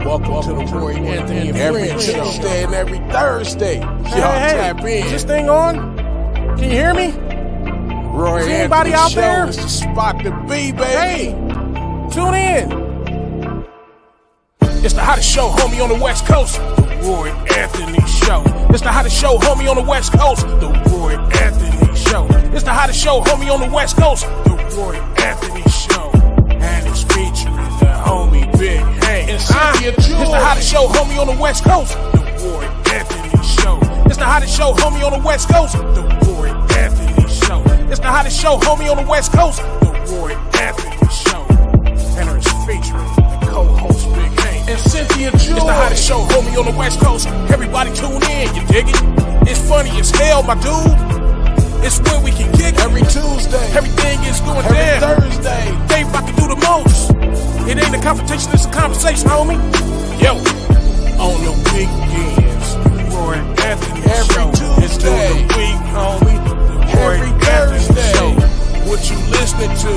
Welcome to the Roy Anthony and every Tuesday and every Thursday. Y'all tap in. Is this thing on? Can you hear me? Roy Is Anthony anybody out Show there? is the spot to be, baby. Hey, tune in. It's the hottest show, homie, on the West Coast. The Roy Anthony Show. It's the hottest show, homie, on the West Coast. The Roy Anthony Show. It's the hottest show, homie, on the West Coast. The Roy Anthony Show. And it's featuring the homie Big Hank and Cynthia. It's the hottest show, homie, on the West Coast. The Roy Anthony Show. It's the hottest show, homie, on the West Coast. The Roy Anthony Show. It's the hottest show, homie, on the West Coast. The Roy Anthony Show. And it's featuring the co-host Big Hank and Cynthia. It's the hottest show, homie, on the West Coast. Everybody tune in, you dig it? It's funny as hell, my dude. It's when we can kick every Tuesday. Everything is going every down. Thursday. They about to do the most. It ain't a confrontation, it's a conversation, homie. Yo, On the weekends, Roy Anthony every Show. Tuesday. It's through the week, homie. The Roy Every Anthony Thursday. Show. What you listening to?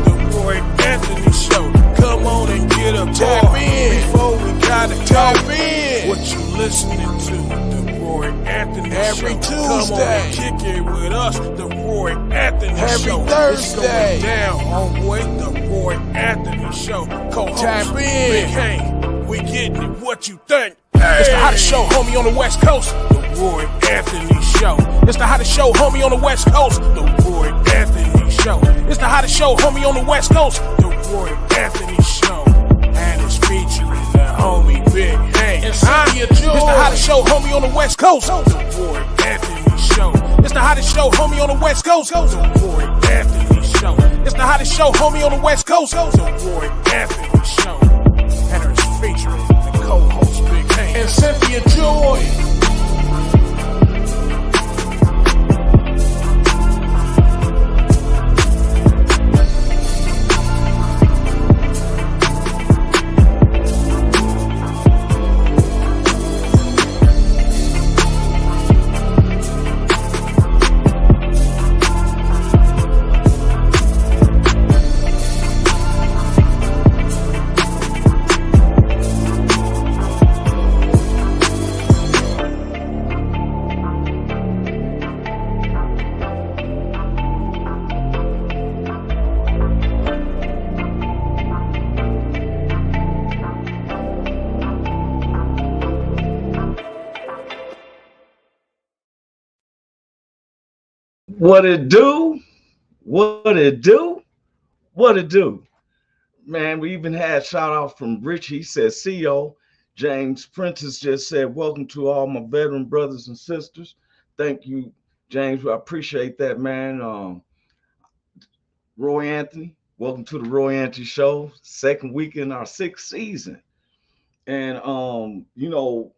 The Roy Anthony Show. Come on and get a Tap bar in. before we gotta Tap go. in. What you listening to? The Roy Anthony Every Show. Tuesday. Come on and kick it with us. The Roy Anthony Every Show. Thursday. It's going down, homeboy. The Roy Anthony Show. Co-host Tap in. Big Hank. We getting it. What you think? It's the hottest show, homie, on the West Coast. The Roy Anthony Show. It's the hottest show, homie, on the West Coast. The Roy Anthony Show. It's the hottest show, homie, on the West Coast. The Roy Anthony Show. And it's featuring the homie Big Hank and Cynthia. It's the hottest show, homie, on the West Coast. The Roy Anthony Show. It's the hottest show, homie, on the West Coast. The Roy Anthony Show. It's the hottest show, homie, on the West Coast. The Roy Anthony Show. And it's featuring the co-host Big Hank And Cynthia Joy. What it do? What it do? What it do? Man, we even had shout out from Rich. He said, CEO. James Prentice just said, welcome to all my veteran brothers and sisters. Thank you, James. I appreciate that, man. Roy Anthony, welcome to the Roy Anthony Show. Second week in our 6th season. And, you know,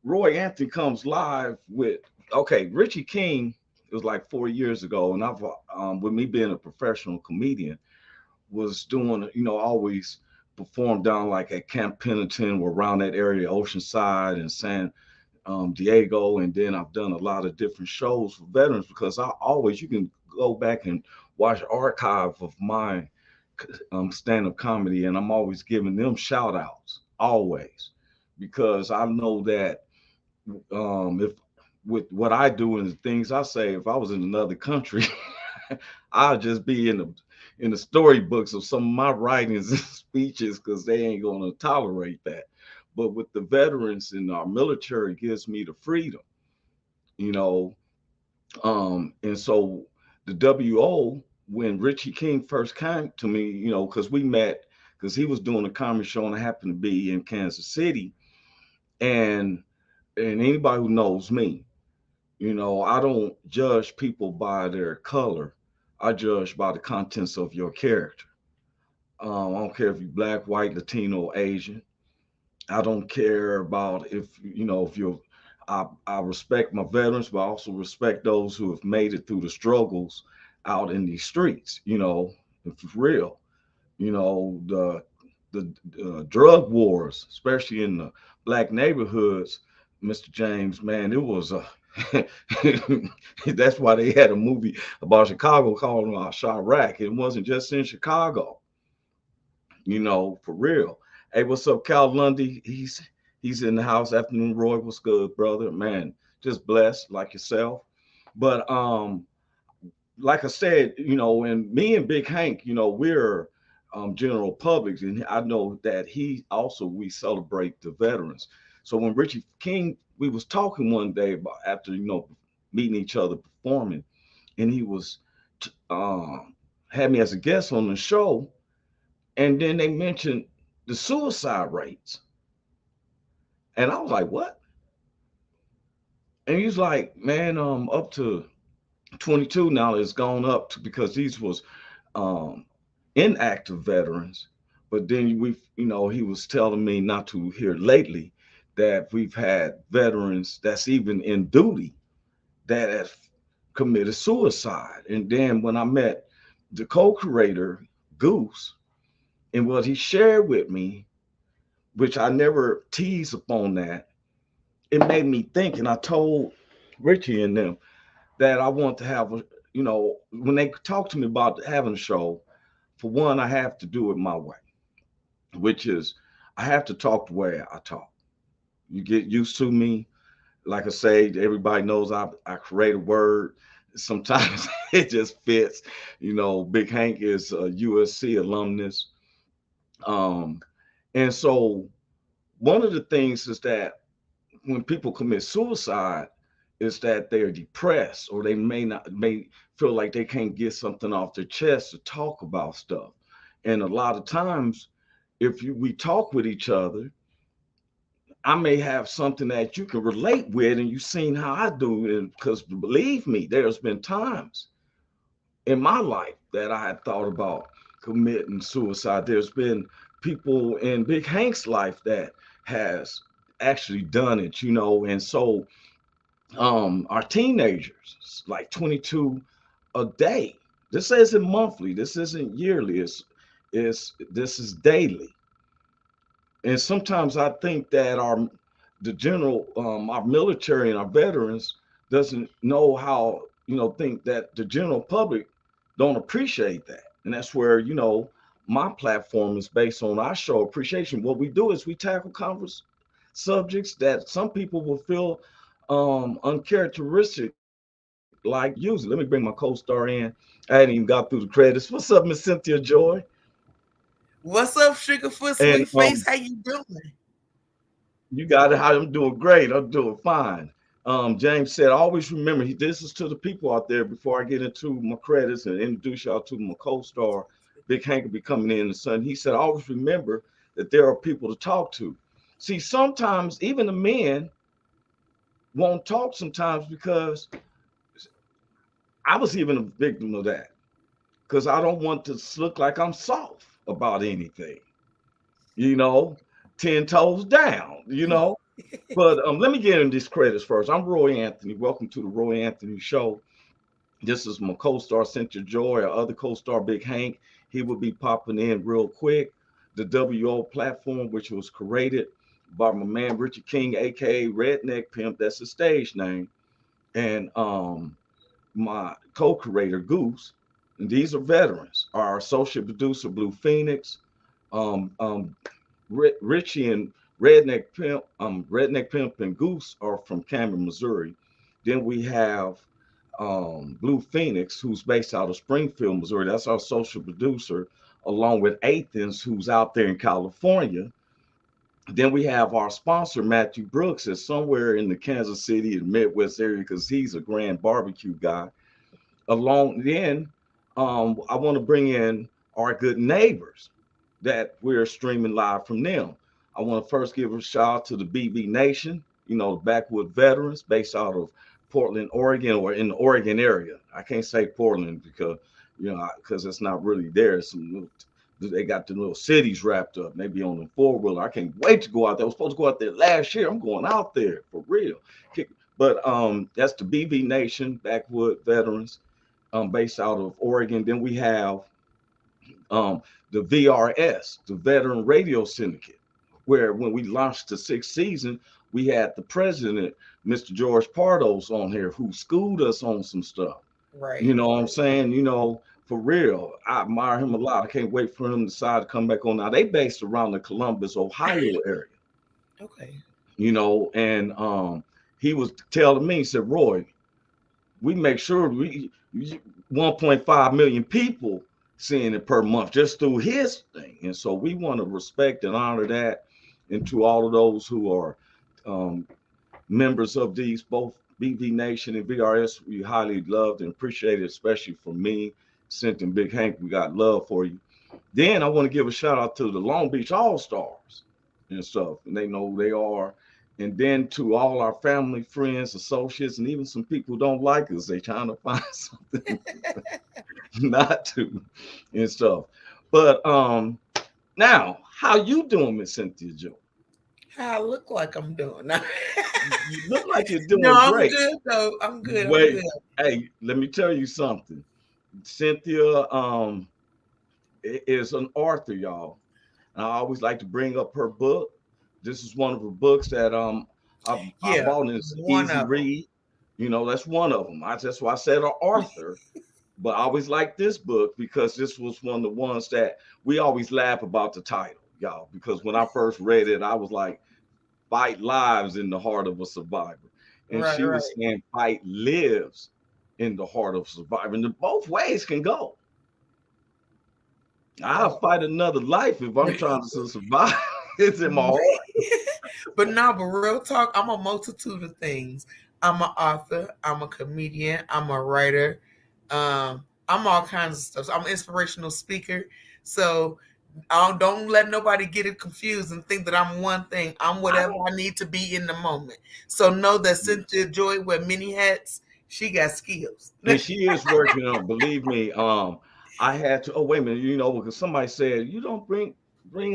Roy Anthony comes live with, okay, Richie King. It was like 4 years ago, and I've with me being a professional comedian, was doing, you know, always performed down like at Camp Pendleton or around that area, Oceanside and San Diego, and then I've done a lot of different shows for veterans because I always, you can go back and watch archive of my stand-up comedy, and I'm always giving them shout outs, always, because I know that if with what I do and the things I say, if I was in another country, I'd just be in the storybooks of some of my writings and speeches because they ain't going to tolerate that. But with the veterans in our military, it gives me the freedom, you know. And so the WO, when Richie King first came to me, you know, because we met, because he was doing a comedy show and I happened to be in Kansas City. And anybody who knows me, you know, I don't judge people by their color. I judge by the contents of your character. I don't care if you're black, white, Latino, Asian. I don't care about if, you know, if you're, I respect my veterans, but I also respect those who have made it through the struggles out in these streets, you know, if it's real. You know, the drug wars, especially in the black neighborhoods, Mr. James, man, it was a, that's why they had a movie about Chicago called Chirac. It wasn't just in Chicago, you know, for real. Hey, what's up, Cal Lundy? He's in the house. Afternoon, Roy. What's good, brother? Man, just blessed like yourself. But like I said, and me and Big Hank, we're general publics, and I know that we celebrate the veterans. So when Richie King, we was talking one day about after meeting each other performing, and he was had me as a guest on the show, and then they mentioned the suicide rates, and I was like, what? And he's like, man, up to 22 now it's gone up because these was um, inactive veterans. But then he was telling me not to hear lately that we've had veterans that's even in duty that have committed suicide. And then when I met the co-curator, Goose, and what he shared with me, which I never teased upon that, it made me think. And I told Richie and them that I want to have when they talk to me about having a show, for one, I have to do it my way, which is I have to talk the way I talk. You get used to me. Like I say, everybody knows I create a word. Sometimes it just fits. Big Hank is a USC alumnus. Um, and so one of the things is that when people commit suicide, is that they're depressed or they may feel like they can't get something off their chest to talk about stuff. And a lot of times, if we talk with each other, I may have something that you can relate with, and you've seen how I do. And because believe me, there's been times in my life that I had thought about committing suicide. There's been people in Big Hank's life that has actually done it, and so our teenagers, like 22 a day. This isn't monthly, this isn't yearly, this is daily. And sometimes I think that our military and our veterans doesn't know how, think that the general public don't appreciate that. And that's where, my platform is based on our show appreciation. What we do is we tackle subjects that some people will feel uncharacteristic like using. Let me bring my co-star in. I hadn't even got through the credits. What's up, Miss Cynthia Joy? What's up, Sugarfoot And Sweet Face? How you doing? you got it. How I'm doing great. I'm doing fine. James said, always remember, this is to the people out there before I get into my credits and introduce y'all to my co-star. Big Hank will be coming in the sun. He said, always remember that there are people to talk to. See, sometimes even the men won't talk sometimes because I was even a victim of that because I don't want to look like I'm soft about anything, you know, 10 toes down. But let me get in these credits first. I'm Roy Anthony. Welcome to the Roy Anthony Show. This is my co-star Cynthia Joy, our other co-star Big Hank. He will be popping in real quick. The WO platform, which was created by my man Richard King, aka Redneck Pimp. That's his stage name. And my co-creator Goose. And these are veterans. Our associate producer Blue Phoenix, Richie and Redneck Pimp and Goose are from Cameron, Missouri. Then we have Blue Phoenix, who's based out of Springfield, Missouri. That's our social producer, along with Athens, who's out there in California. Then we have our sponsor, Matthew Brooks, is somewhere in the Kansas City and Midwest area because he's a grand barbecue guy. Along then, I want to bring in our good neighbors that we're streaming live from them. I want to first give a shout out to the BB Nation, the Backwood veterans based out of Portland, Oregon, or in the Oregon area. I can't say Portland because it's not really there. They got the little cities wrapped up, maybe on the four-wheeler. I can't wait to go out there. I was supposed to go out there last year. I'm going out there for real. But that's the BB Nation, Backwood veterans, based out of Oregon. Then we have the VRS, the Veteran Radio Syndicate, where when we launched the sixth season, we had the president, Mr. George Pardos, on here who schooled us on some stuff. Right. You know what I'm saying? for real, I admire him a lot. I can't wait for him to decide to come back on. Now they based around the Columbus, Ohio area, Okay. and he was telling me, he said, Roy, we make sure 1.5 million people seeing it per month just through his thing. And so we want to respect and honor that. And to all of those who are members of these, both BV Nation and VRS, we highly loved and appreciated, especially for me, Cynthia and Big Hank. We got love for you. Then I want to give a shout out to the Long Beach All Stars and stuff, and they know who they are. And then to all our family, friends, associates, and even some people who don't like us, they trying to find something not to and stuff. But now, how you doing, Miss Cynthia Joe? How I look like I'm doing. You look like you're doing No, I'm great. good though. I'm good. Wait, I'm good. hey, let me tell you something. Cynthia is an author, y'all. And I always like to bring up her book. This is one of her books that I bought, and it's easy read. That's one of them. That's why I said an author. But I always like this book because this was one of the ones that we always laugh about the title, y'all. Because when I first read it, I was like, "Fight lives in the heart of a survivor," and she was saying, "Fight lives in the heart of a survivor." And both ways can go. I'll fight another life if I'm trying to survive. It's in my heart. But real talk, I'm a multitude of things. I'm an author. I'm a comedian. I'm a writer. I'm all kinds of stuff. So I'm an inspirational speaker. So don't let nobody get it confused and think that I'm one thing. I'm whatever I need to be in the moment. So know that Cynthia Joy wear many hats. She got skills. And she is working on, believe me. I had to, wait a minute, because somebody said, you don't bring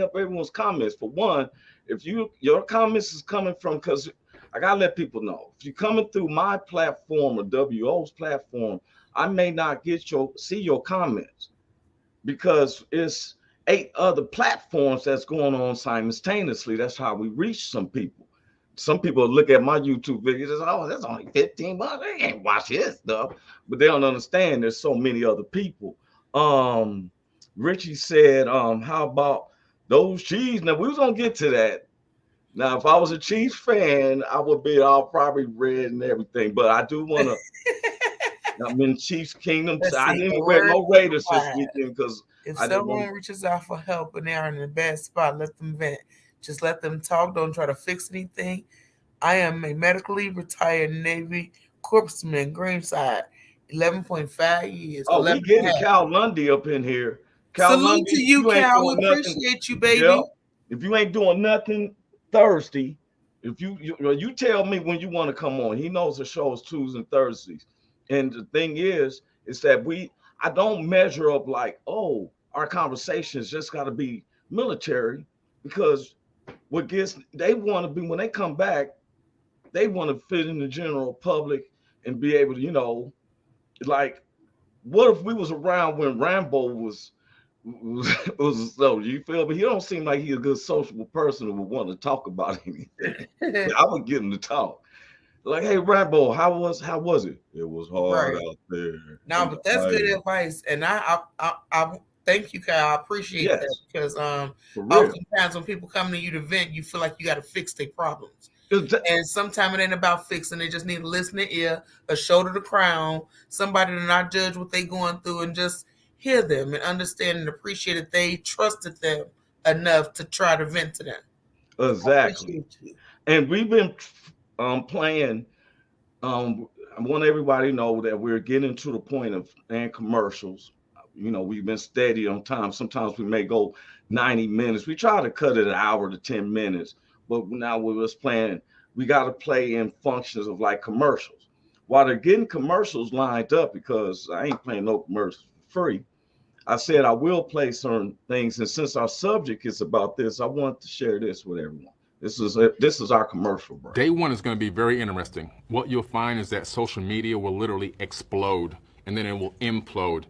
up everyone's comments. For one, if your comments is coming from, because I gotta let people know, if you're coming through my platform or WO's platform, I may not see your comments because it's 8 other platforms that's going on simultaneously. That's how we reach some people. Some people look at my YouTube videos and say, oh, that's only 15 bucks. They can't watch his stuff. But they don't understand there's so many other people. Richie said, how about those Chiefs? Now, we was going to get to that. Now, if I was a Chiefs fan, I would be all probably red and everything. But I do want to, I'm in Chiefs Kingdom. I didn't wear no Raiders this weekend because if someone reaches out for help and they're in a bad spot, let them vent. Just let them talk. Don't try to fix anything. I am a medically retired Navy corpsman, Greenside, 11.5 years. Oh, we getting Cal Lundy up in here. Cal Salute Lundy, to you, Cal. We appreciate you, baby. Yep. If you ain't doing nothing Thursday, if you tell me when you want to come on. He knows the show is Tuesdays and Thursdays. And the thing is that I don't measure up like, oh, our conversations just got to be military, because they want to be, when they come back, they want to fit in the general public and be able to, like, what if we was around when Rambo was so, you feel me? He don't seem like he's a good sociable person who would want to talk about anything. I would get him to talk. Like, hey, Rambo, how was it? It was hard out there. No, but that's good advice. And I thank you, Kyle. I appreciate that, because oftentimes when people come to you to vent, you feel like you got to fix their problems. And sometimes it ain't about fixing. They just need a listening ear, a shoulder to crown, somebody to not judge what they going through and just hear them and understand and appreciate that they trusted them enough to try to vent to them. Exactly. And we've been playing. I want everybody to know that we're getting to the point of playing commercials. We've been steady on time. Sometimes we may go 90 minutes. We try to cut it an hour to 10 minutes. But now we're just playing, we got to play in functions of like commercials. While they're getting commercials lined up, because I ain't playing no commercials for free, I said I will play certain things. And since our subject is about this, I want to share this with everyone. This is our commercial break. Day one is going to be very interesting. What you'll find is that social media will literally explode, and then it will implode.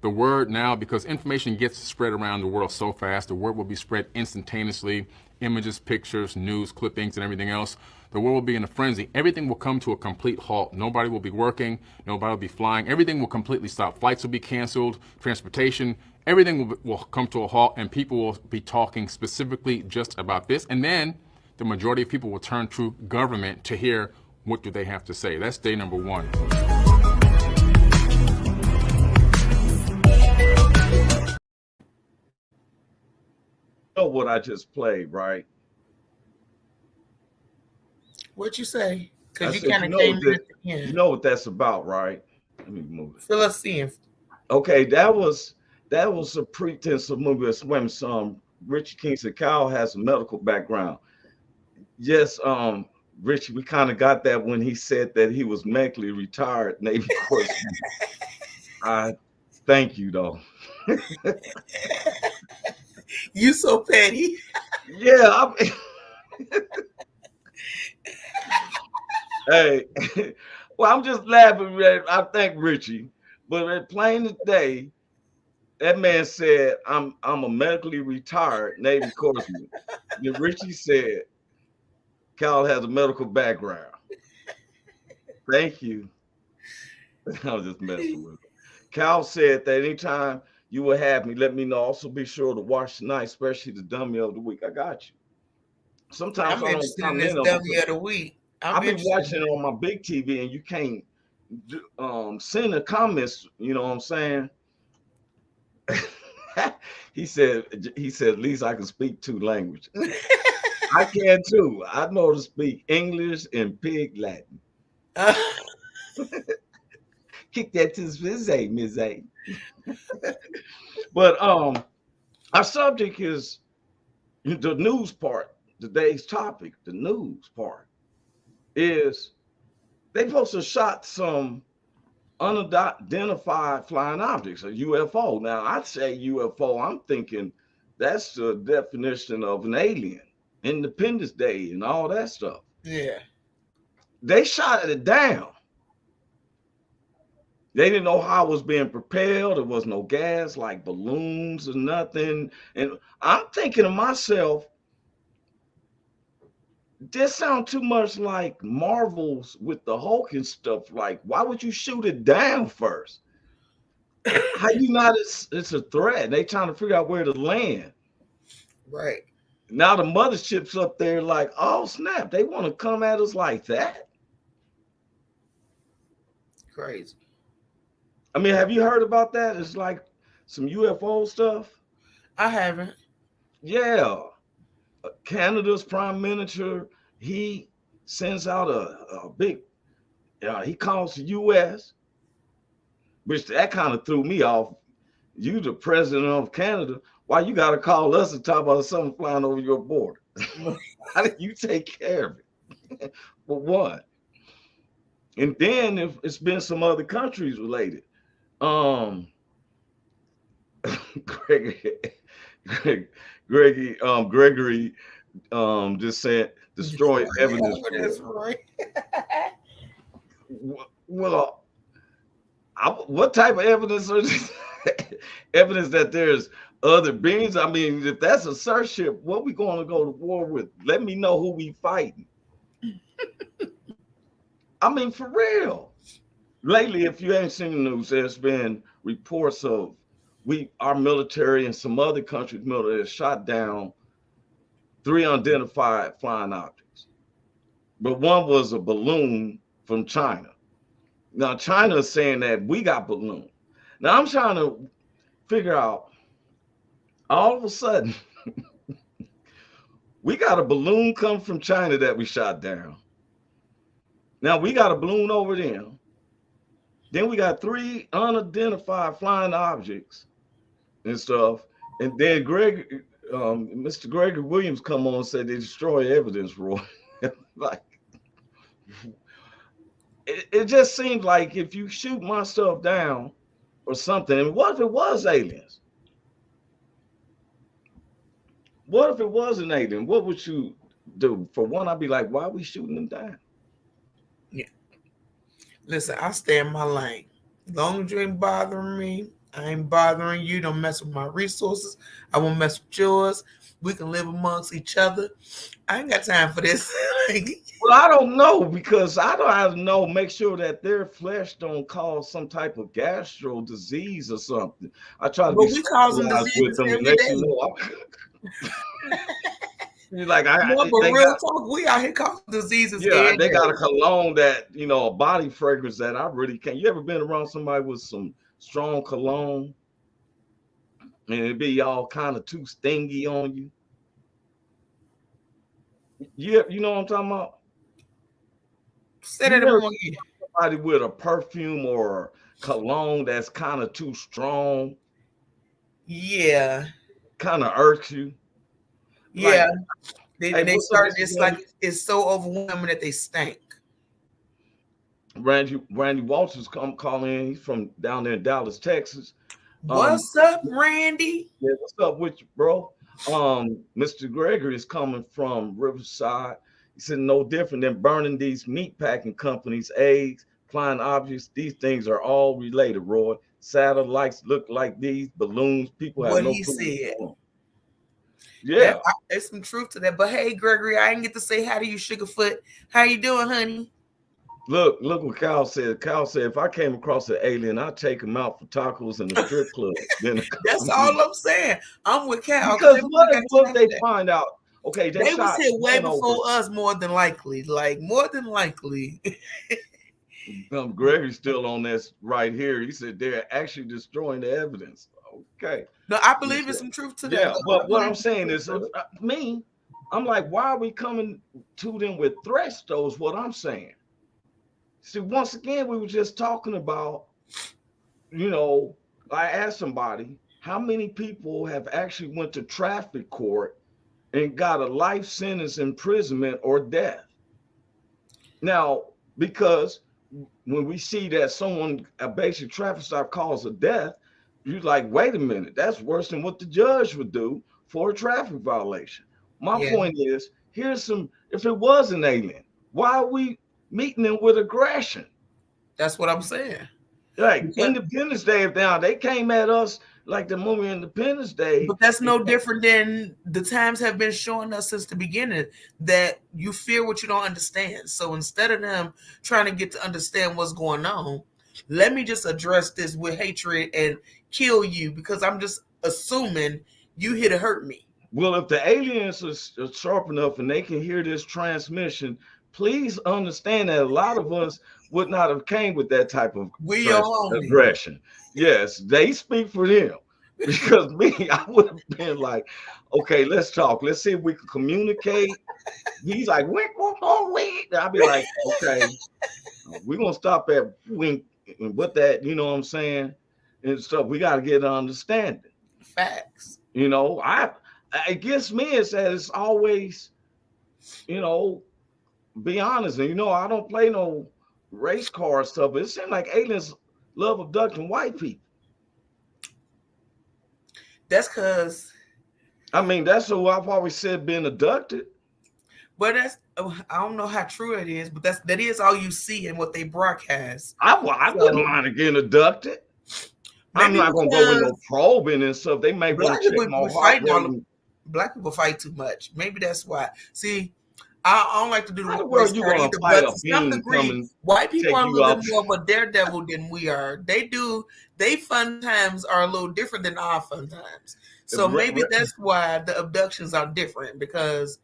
the word now, because information gets spread around the world so fast, the word will be spread instantaneously, images, pictures, news, clippings, and everything else. The world will be in a frenzy. Everything will come to a complete halt. Nobody will be working. Nobody will be flying. Everything will completely stop. Flights will be canceled. Transportation. Everything will come to a halt, and people will be talking specifically just about this. And then the majority of people will turn to government to hear what do they have to say. That's day number one. You know what I just played, right? What'd you say? Because you kind of came in at the end. You know what that's about, right? Let me move it. Fill us in. Okay, that was a pretense of movie. Some Richie King said Kyle has a medical background. Yes, Richie, we kind of got that when he said that he was medically retired Navy corpsman. I thank you though. You so petty. Yeah. Hey, well, I'm just laughing. I thank Richie, but at plain as day, that man said, "I'm a medically retired Navy corpsman." Then Richie said, "Cal has a medical background." Thank you. I was just messing with him. Cal said that anytime you will have me, let me know. Also, be sure to watch tonight, especially the dummy of the week. I got you. Sometimes I'm interested in this dummy of the week. I've been watching it on my big TV, and you can't send the comments. You know what I'm saying? he said, at least I can speak 2 languages. I can too. I know to speak English and Pig Latin. Kick that to Ms. A. But our subject is the news part. Today's topic, the news part, is they supposed to shot some unidentified flying objects, a UFO. Now, I say UFO, I'm thinking that's the definition of an alien, Independence Day and all that stuff. Yeah. They shot it down. They didn't know how it was being propelled. There was no gas, like balloons or nothing. And I'm thinking to myself, this sounds too much like Marvels with the Hulk and stuff. Like, why would you shoot it down first? How you not? It's a threat. They trying to figure out where to land. Right. Now the mothership's up there like, oh snap, they want to come at us like that? Crazy. I mean, have you heard about that? It's like some UFO stuff. I haven't. Yeah. Canada's prime minister, he sends out a big, he calls the U.S., which that kind of threw me off. You the president of Canada, why you got to call us and talk about something flying over your border? How do you take care of it? For one. And then if it's been some other countries related. Gregory just said destroy evidence. Right. Well, what type of evidence is evidence that there's other beings? I mean, if that's a search ship, what we going to go to war with? Let me know who we fighting. I mean, for real. Lately, if you ain't seen the news, there's been reports of our military and some other countries' military shot down 3 unidentified flying objects. But one was a balloon from China. Now, China is saying that we got balloons. Now, I'm trying to figure out, all of a sudden, we got a balloon come from China that we shot down. Now, we got a balloon over there. Then we got 3 unidentified flying objects and stuff. And then Mr. Gregory Williams come on and said they destroy evidence, Roy. Like, it just seems like if you shoot my stuff down or something, and what if it was aliens? What if it was an alien? What would you do? For one, I'd be like, why are we shooting them down? Yeah. Listen, I stay in my lane. As long as you ain't bothering me, I ain't bothering you. Don't mess with my resources. I won't mess with yours. We can live amongst each other. I ain't got time for this. Well, I don't know, because I don't have to know. Make sure that their flesh don't cause some type of gastro disease or something. I try to But be we causing civilized with diseases them, and every let you day. know. You're like, No, but they real got, talk, we out here causing diseases yeah, every they got a day. cologne that, a body fragrance that I really can't. You ever been around somebody with some strong cologne, and it be all kind of too stingy on you? Yeah, you know what I'm talking about? Say You that never among you. somebody with a perfume or cologne that's kind of too strong, Yeah. kind of irks you. Like, Yeah. hey, They what's up, started Mr. just Randy? like it's so overwhelming that they stink. Randy Walters come calling in. He's from down there in Dallas, Texas. Um, What's up, Randy? yeah, what's up with you, bro? Mr. Gregory is coming from Riverside. He said no different than burning these meat packing companies' eggs, flying objects. These things are all related, Roy. Satellites look like these balloons. People have What no he clue what's said. going on. Yeah. There's some truth to that. But hey, Gregory, I didn't get to say hi to you, Sugarfoot. How you doing, honey? Look what Cal said. Cal said, if I came across an alien, I'd take him out for tacos in a strip club. Then That's all I'm saying. I'm with Cal because what if because they find out? Okay, they they was shot here way one over. before us, more than likely. Like more than likely. Gregory's still on this right here. He said they're actually destroying the evidence. Okay. No, I He believe there's said, some truth to that. yeah, Though. but what I'm saying is, me, I'm like, why are we coming to them with threats? Though is what I'm saying. See, once again, we were just talking about, I asked somebody how many people have actually went to traffic court and got a life sentence, imprisonment, or death. Now, because when we see that a basic traffic stop cause a death, you're like, wait a minute, that's worse than what the judge would do for a traffic violation. My point is, if it was an alien, why are we meeting them with aggression? That's what I'm saying. Like Independence Day, if they came at us like the movie Independence Day. But that's no different than the times have been showing us since the beginning that you fear what you don't understand. So instead of them trying to get to understand what's going on, let me just address this with hatred and kill you because I'm just assuming you here to hurt me. Well, if the aliens are sharp enough and they can hear this transmission, please understand that a lot of us would not have came with that type of aggression. Yes, they speak for them. Because me, I would have been like, okay, let's talk. Let's see if we can communicate. He's like, wink. I'll be like, okay, we're going to stop at wink and what that, you know what I'm saying? And stuff. We got to get an understanding. Facts. It gets me is that it's always, be honest. And, I don't play no race car stuff, but it seems like aliens love abducting white people. That's because that's what I've always said, being abducted. But I don't know how true it is, but that is all you see in what they broadcast. I wouldn't mind getting abducted. I'm not gonna go with no probing and stuff. They may want to check my heart rate. Black people fight too much. Maybe that's why. See, I don't like to do the world you gonna fight a being coming. White people are a little bit more of a daredevil than we are. They fun times are a little different than our fun times. So maybe that's why the abductions are different, because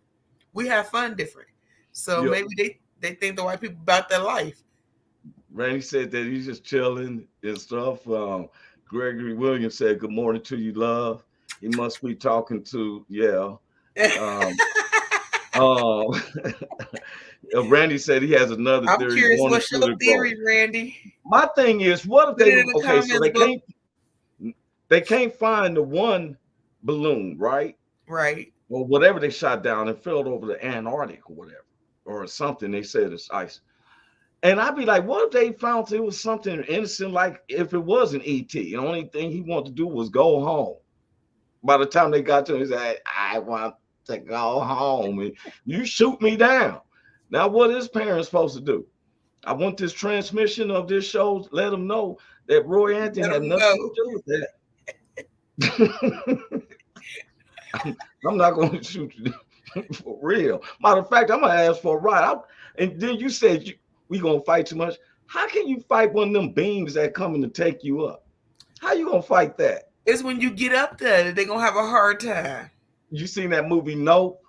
we have fun different. So maybe they think the white people about their life. Randy said that he's just chilling and stuff. Gregory Williams said, "Good morning to you, love." He must be talking to Randy said he has another theory. I'm curious, what's your theory, Randy? My thing is, what if so they can't find the one balloon, right? Right. Or whatever they shot down and fell over the Antarctic or whatever, or something. They said it's ice. And I'd be like, what if they found it was something innocent, like if it was an ET? The only thing he wanted to do was go home. By the time they got to him, he said, I want to go home. And you shoot me down. Now, what is parents supposed to do? I want this transmission of this show, let them know that Roy Anthony had nothing to do with that. I'm not going to shoot you for real. Matter of fact, I'm going to ask for a ride. And then you said we going to fight too much. How can you fight one of them beams that coming to take you up? How you going to fight that? It's when you get up there, they're going to have a hard time. You seen that movie, Nope?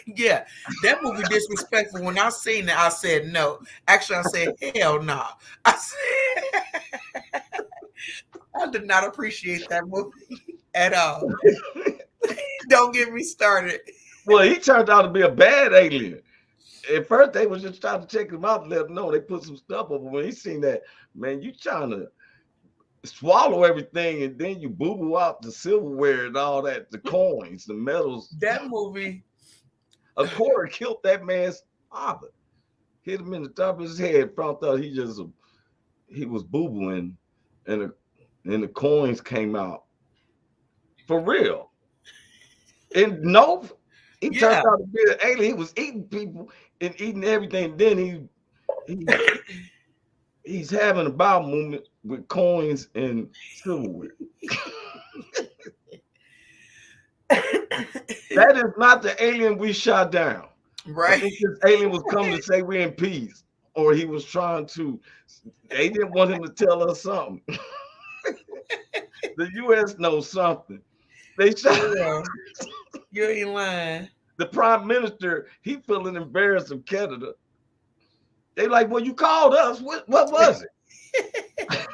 Yeah, that movie disrespectful. When I seen it, I said no. Actually, I said hell no. I did not appreciate that movie at all. Don't get me started. Well, he turned out to be a bad alien. At first, they was just trying to check him out and let him know they put some stuff up. But when he seen that, man, you trying to swallow everything and then you boo-boo out the silverware and all that, the coins, the metals. That movie. A quarter killed that man's father. Hit him in the top of his head. Found out he was boo-booing and the coins came out. For real. And no, he turned out to be an alien. He was eating people and eating everything. Then he's having a bowel movement with coins and silverware. That is not the alien we shot down. Right. I think this alien was coming to say we're in peace. Or he was trying to, they didn't want him to tell us something. The U.S. knows something. They shot. You ain't lying. The prime minister, he feeling embarrassed of Canada. They like, well, you called us. What was it?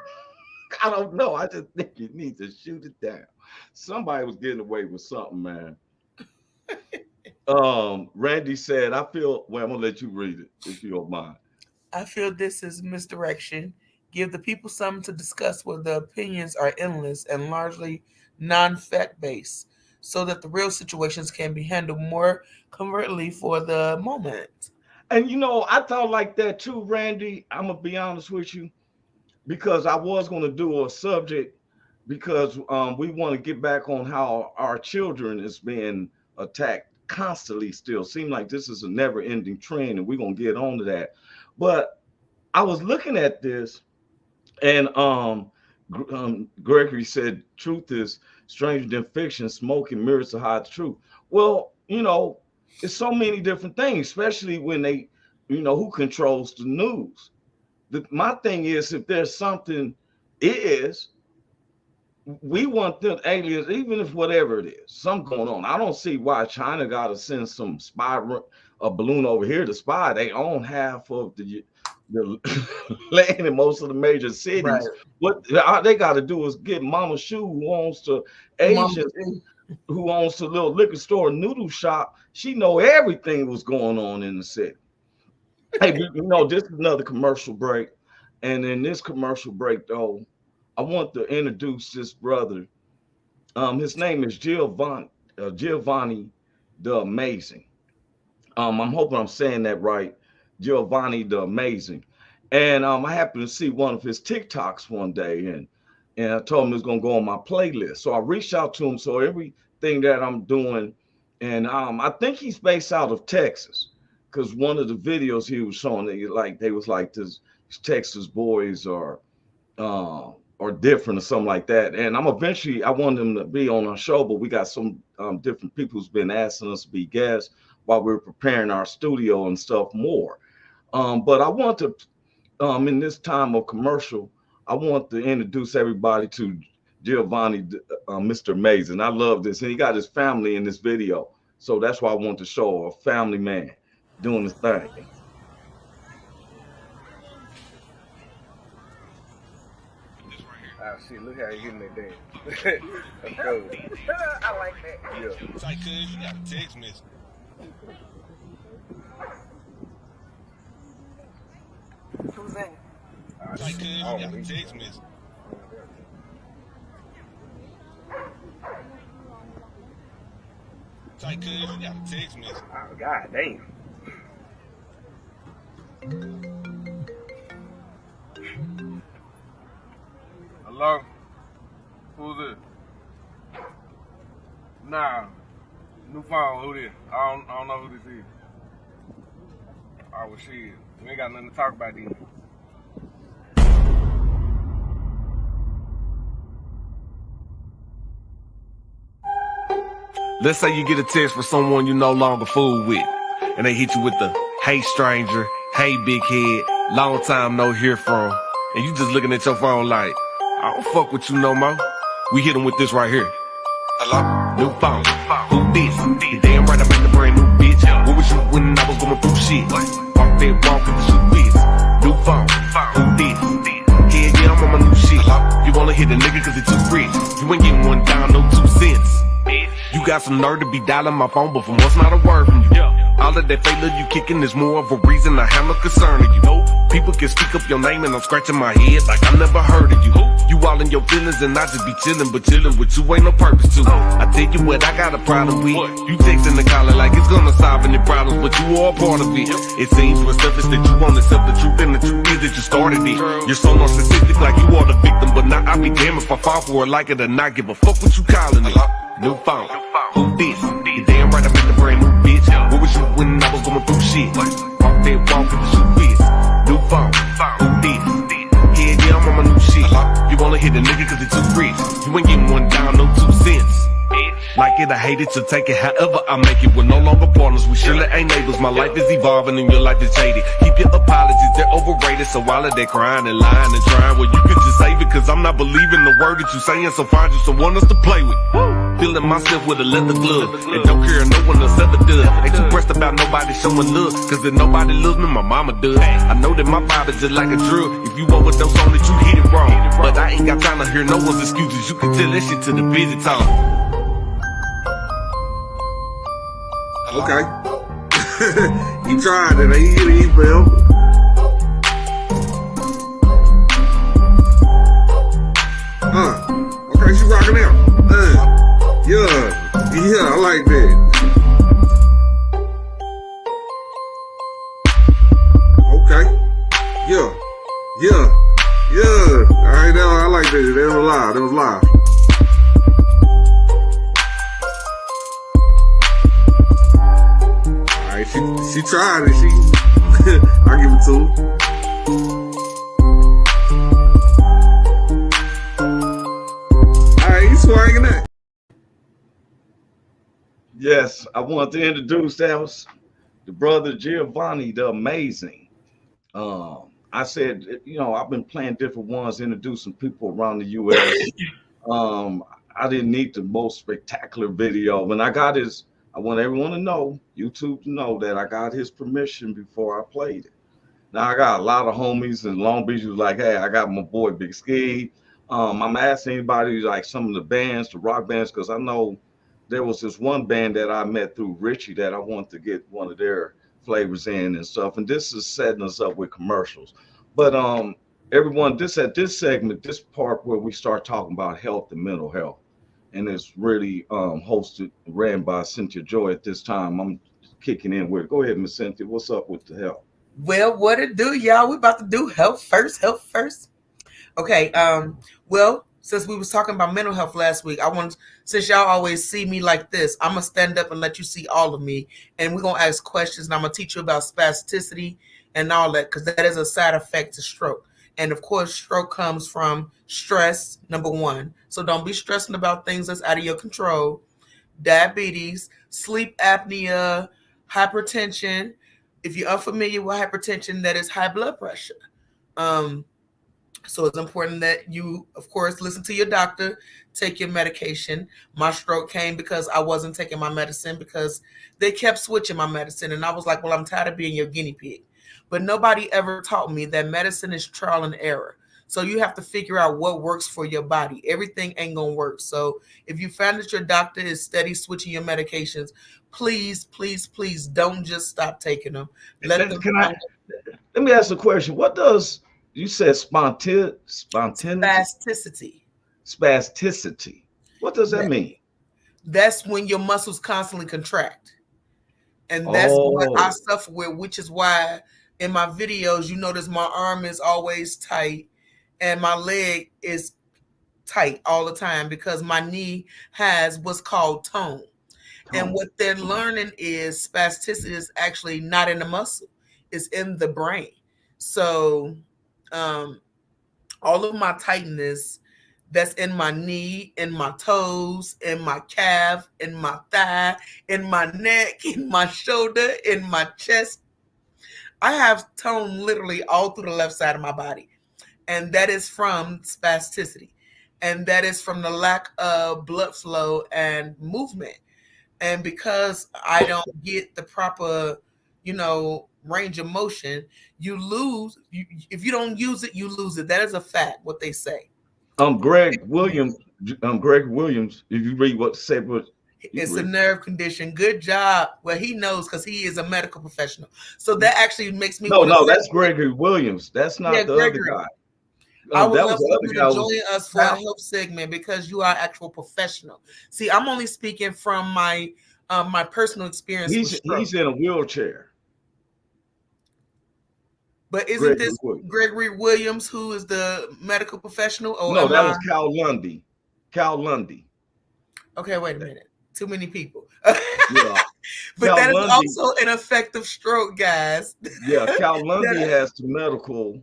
I don't know. I just think you need to shoot it down. Somebody was getting away with something, man. Randy said, I'm gonna let you read it if you don't mind. I feel this is misdirection. Give the people something to discuss where the opinions are endless and largely non-fact based, so that the real situations can be handled more covertly for the moment. And I thought like that too, Randy. I'm gonna be honest with you, because I was gonna do a subject because we want to get back on how our children is being attacked constantly still. Seems like this is a never-ending trend, and we're gonna get on to that. But I was looking at this, and Gregory said truth is stranger than fiction, smoke and mirrors to hide the truth. Well, it's so many different things, especially when they, who controls the news. My thing is, if there's something we want them aliens, even if whatever it is, something going on. I don't see why China got to send some a balloon over here to spy. They own half of the land in most of the major cities. Right. What they got to do is get Mama Shu, who owns the Asian, who owns the little liquor store, noodle shop. She know everything was going on in the city. Hey, this is another commercial break, and in this commercial break, though, I want to introduce this brother. His name is Giovanni the Amazing. I'm hoping I'm saying that right. Giovanni the Amazing. And I happened to see one of his TikToks one day, and I told him it was going to go on my playlist. So I reached out to him. So everything that I'm doing, and I think he's based out of Texas, because one of the videos he was showing, they was like this Texas boys are different or something like that. And I want him to be on our show, but we got some different people who's been asking us to be guests while we're preparing our studio and stuff more. But I want to, in this time of commercial, I want to introduce everybody to Giovanni, Mr. Amazing. I love this. And he got his family in this video. So that's why I want to show a family man doing his thing. See, look how you getting that dance. That's cool. I like that. Yeah. It's like, cuz you got a text message. Who's that? It's like, cuz you got a text message. It's like, cuz you got a text message. Oh, god damn. Hello? Who's it? Nah. New phone, who this? I don't know who this is. Oh, well, shit. We ain't got nothing to talk about then. Let's say you get a text from someone you no longer fool with, and they hit you with the, hey stranger, hey big head, long time no hear from, and you just looking at your phone like, I don't fuck with you no more. We hit them with this right here. Hello? New phone. Who this? You damn right I made a brand new bitch. Where was you when I was going through shit? Walk that walk with the shoe biz. New phone. Who this? Yeah, yeah, I'm on my new shit. You wanna hit a nigga cause he too rich. You ain't getting one down, no 2 cents. You got some nerve to be dialing my phone, but from what's not a word from you. All of that fake love you kicking is more of a reason I have no concern of you. People can speak up your name and I'm scratching my head like I never heard of you. You all in your feelings and I just be chilling, but chilling with you ain't no purpose to. I tell you what I got a problem with. You texting the caller like it's gonna solve any problems, but you are part of it. It seems with selfish that you won't accept the truth, and the truth is that you started it. You're so narcissistic like you are the victim, but now I be damned if I fall for it, like it or not. Give a fuck what you calling it. New phone. Who this? You damn right I made a brand new bitch. Where was you when I was going through shit? Walk that walk with the shoe biz. New phone. Who this? Yeah, yeah, I'm on my new shit. You wanna hit a nigga cause he too rich. You ain't getting one down, no 2 cents. Like it, I hate it, to take it however I make it. We're no longer partners, we surely ain't neighbors. My life is evolving and your life is jaded. Keep your apologies, they're overrated. So all of that crying and lying and trying, well you could just save it, cause I'm not believing the word that you saying. So find you someone else to play with. Feeling myself with a leather glove, and don't care if no one else ever does. Ain't too pressed about nobody showing love, cause if nobody loves me, my mama does. I know that my vibe is just like a drug. If you overdose on it, you hit it wrong. But I ain't got time to hear no one's excuses. You can tell that shit to the busy talk. Okay. He tried it. He failed. Okay, she rocking out. Yeah, I like that. Okay. Yeah. Alright, now I like that. That was live. Alright, she tried it. I'll give it to her. Alright, you swinging that. Yes, I want to introduce that was the brother Giovanni, the amazing. I said, I've been playing different ones, introducing people around the U.S. I didn't need the most spectacular video. When I got I want everyone to know, YouTube to know that I got his permission before I played it. Now I got a lot of homies in Long Beach who's like, hey, I got my boy Big Ski. I'm asking anybody like some of the bands, the rock bands, because I know there was this one band that I met through Richie that I want to get one of their flavors in and stuff. And this is setting us up with commercials. But everyone, this segment, this part where we start talking about health and mental health. And it's really ran by Cynthia Joy at this time. I'm kicking in with it. Go ahead, Miss Cynthia. What's up with the health? Well, what it do, y'all? We about to do health first. Okay. Well, since we was talking about mental health last week, since y'all always see me like this, I'm gonna stand up and let you see all of me, and we're gonna ask questions, and I'm gonna teach you about spasticity and all that, because that is a side effect to stroke. And of course, stroke comes from stress, number one. So don't be stressing about things that's out of your control. Diabetes, sleep apnea, hypertension. If you're unfamiliar with hypertension, that is high blood pressure. So it's important that you, of course, listen to your doctor, take your medication. My stroke came because I wasn't taking my medicine, because they kept switching my medicine. And I was like, well, I'm tired of being your guinea pig. But nobody ever taught me that medicine is trial and error. So you have to figure out what works for your body. Everything ain't going to work. So if you find that your doctor is steady switching your medications, please don't just stop taking them. Let me ask a question. What does, you said spontaneity? Spasticity. What does that mean? That's when your muscles constantly contract. And that's what I suffer with, which is why in my videos, you notice my arm is always tight and my leg is tight all the time, because my knee has what's called tone. And what they're learning is spasticity is actually not in the muscle, it's in the brain. So all of my tightness that's in my knee, in my toes, in my calf, in my thigh, in my neck, in my shoulder, in my chest. I have tone literally all through the left side of my body. And that is from spasticity. And that is from the lack of blood flow and movement. And because I don't get the proper, range of motion, you lose. If you don't use it, you lose it. That is a fact, what they say. Greg Williams. If you read what said, what it's a nerve condition. Good job. Well, he knows because he is a medical professional. So that actually makes me. No, that's Gregory Williams. That's not the other guy. I would love for you to join us for a help segment because you are an actual professional. See, I'm only speaking from my my personal experience. He's in a wheelchair. But isn't this Gregory Williams, who is the medical professional? Or no, that was Cal Lundy. Cal Lundy. Okay, wait a minute. Too many people. Yeah. But Cal that is Lundy, also an effective stroke, guys. Yeah, Cal Lundy has the medical.